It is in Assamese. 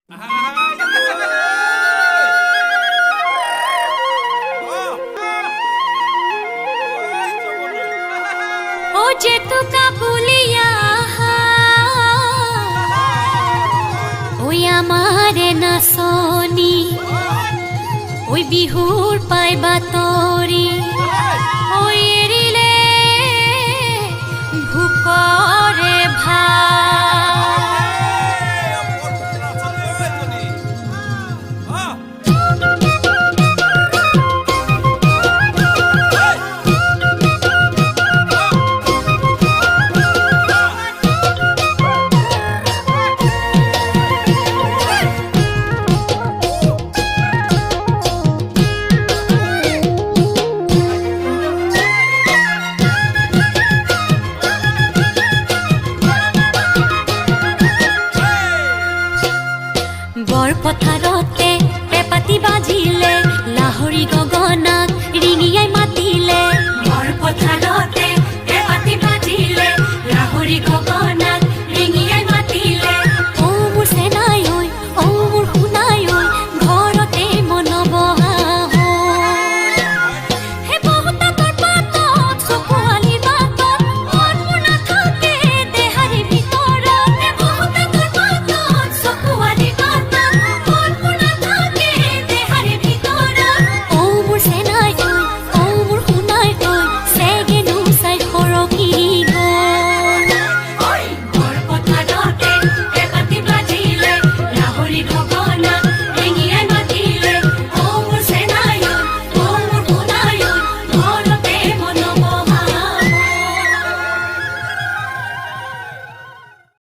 ও যে তো কাবুলিয়া ওই আমাৰে নাচনি ওই বিহুৰ পাইবা তৰি ওই এৰিলে ভুকৰে ভা বৰ পথাৰতে পেপাতি বাজিলে লাহৰি গগনা